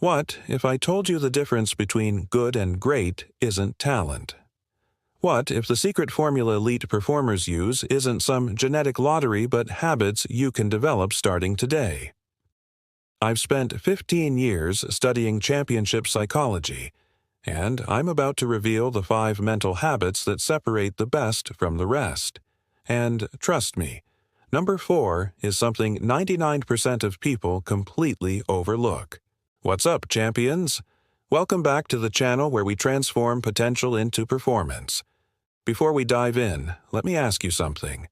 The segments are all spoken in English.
What if I told you the difference between good and great isn't talent? What if the secret formula elite performers use isn't some genetic lottery but habits you can develop starting today? I've spent 15 years studying championship psychology, and I'm about to reveal the 5 mental habits that separate the best from the rest. And trust me, number 4 is something 99% of people completely overlook. What's up, champions? Welcome back to the channel where we transform potential into performance. Before we dive in, let me ask you something.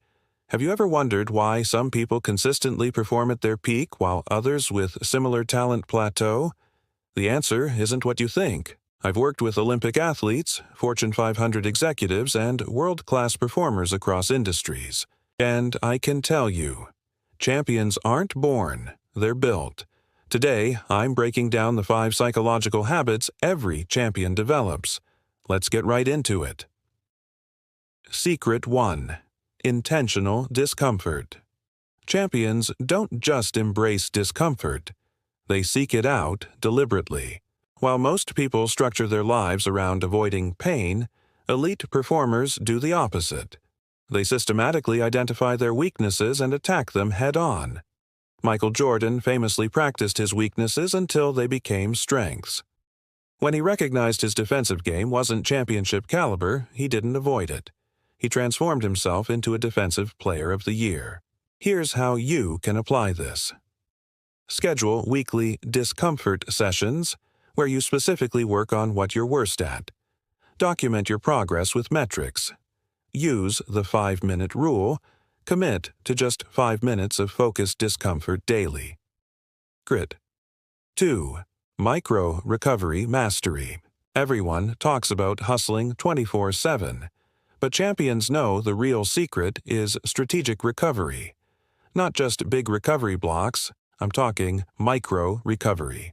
Have you ever wondered why some people consistently perform at their peak while others with similar talent plateau? The answer isn't what you think. I've worked with Olympic athletes, Fortune 500 executives, and world-class performers across industries. And I can tell you, champions aren't born, they're built. Today, I'm breaking down the 5 psychological habits every champion develops. Let's get right into it. Secret 1. Intentional discomfort. Champions don't just embrace discomfort. They seek it out deliberately. While most people structure their lives around avoiding pain, elite performers do the opposite. They systematically identify their weaknesses and attack them head-on. Michael Jordan famously practiced his weaknesses until they became strengths. When he recognized his defensive game wasn't championship caliber, he didn't avoid it. He transformed himself into a Defensive Player of the Year. Here's how you can apply this. Schedule weekly discomfort sessions where you specifically work on what you're worst at. Document your progress with metrics. Use the 5-minute rule. Commit to just 5 minutes of focused discomfort daily. Grit. 2. Micro-recovery mastery. Everyone talks about hustling 24/7, but champions know the real secret is strategic recovery. Not just big recovery blocks, I'm talking micro-recovery.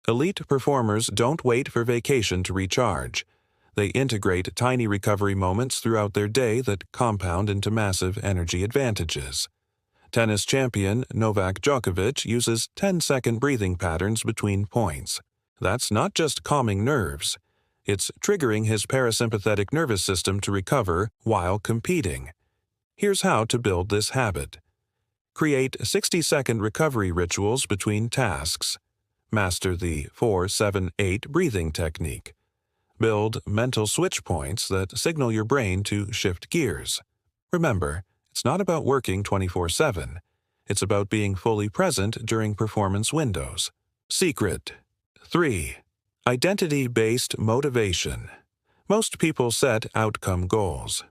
Elite performers don't wait for vacation to recharge. They integrate tiny recovery moments throughout their day that compound into massive energy advantages. Tennis champion Novak Djokovic uses 10-second breathing patterns between points. That's not just calming nerves. It's triggering his parasympathetic nervous system to recover while competing. Here's how to build this habit. Create 60-second recovery rituals between tasks. Master the 4-7-8 breathing technique. Build mental switch points that signal your brain to shift gears. Remember, it's not about working 24/7. It's about being fully present during performance windows. Secret 3. Identity-based motivation. Most people set outcome goals.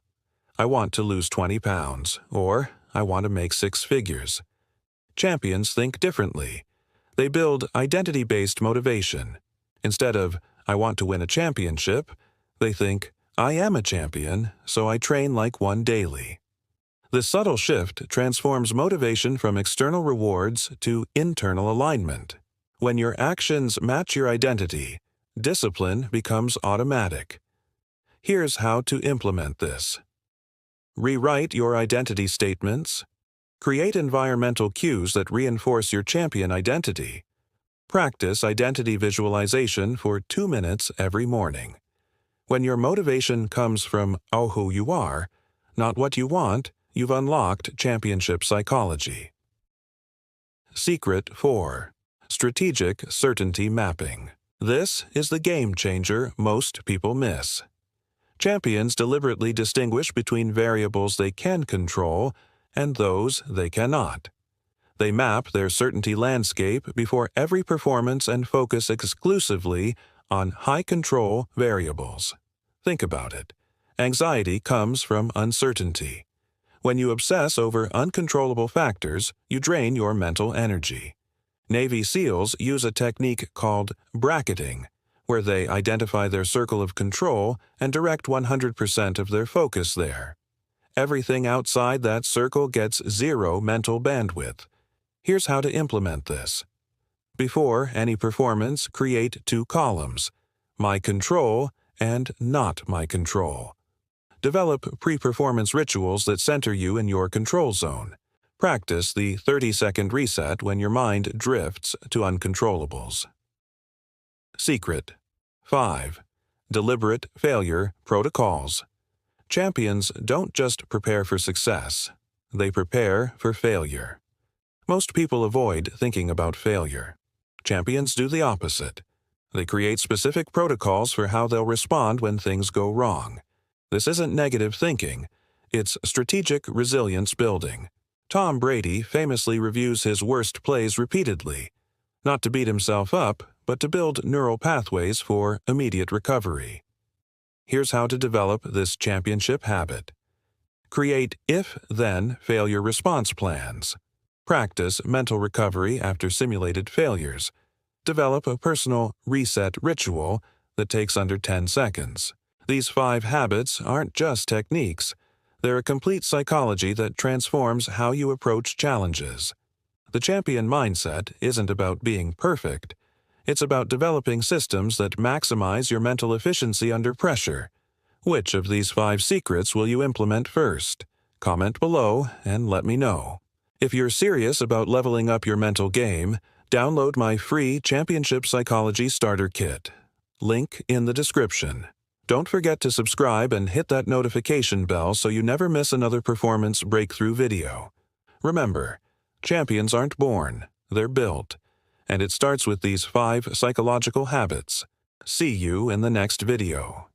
I want to lose 20 pounds, or I want to make 6 figures. Champions think differently. They build identity-based motivation. Instead of, I want to win a championship, they think, I am a champion, so I train like one daily. This subtle shift transforms motivation from external rewards to internal alignment. When your actions match your identity, discipline becomes automatic. Here's how to implement this. Rewrite your identity statements. Create environmental cues that reinforce your champion identity. Practice identity visualization for 2 minutes every morning. When your motivation comes from who you are, not what you want, you've unlocked championship psychology. Secret 4. Strategic certainty mapping. This is the game changer most people miss. Champions deliberately distinguish between variables they can control and those they cannot. They map their certainty landscape before every performance and focus exclusively on high-control variables. Think about it. Anxiety comes from uncertainty. When you obsess over uncontrollable factors, you drain your mental energy. Navy SEALs use a technique called bracketing, where they identify their circle of control and direct 100% of their focus there. Everything outside that circle gets 0 mental bandwidth. Here's how to implement this. Before any performance, create 2 columns, my control and not my control. Develop pre-performance rituals that center you in your control zone. Practice the 30-second reset when your mind drifts to uncontrollables. Secret. 5. Deliberate failure protocols. Champions don't just prepare for success, they prepare for failure. Most people avoid thinking about failure. Champions do the opposite. They create specific protocols for how they'll respond when things go wrong. This isn't negative thinking, it's strategic resilience building. Tom Brady famously reviews his worst plays repeatedly, not to beat himself up, but to build neural pathways for immediate recovery. Here's how to develop this championship habit. Create if-then failure response plans. Practice mental recovery after simulated failures. Develop a personal reset ritual that takes under 10 seconds. These 5 habits aren't just techniques. They're a complete psychology that transforms how you approach challenges. The champion mindset isn't about being perfect. It's about developing systems that maximize your mental efficiency under pressure. Which of these 5 secrets will you implement first? Comment below and let me know. If you're serious about leveling up your mental game, download my free Championship Psychology Starter Kit. Link in the description. Don't forget to subscribe and hit that notification bell so you never miss another performance breakthrough video. Remember, champions aren't born, they're built. And it starts with these 5 psychological habits. See you in the next video.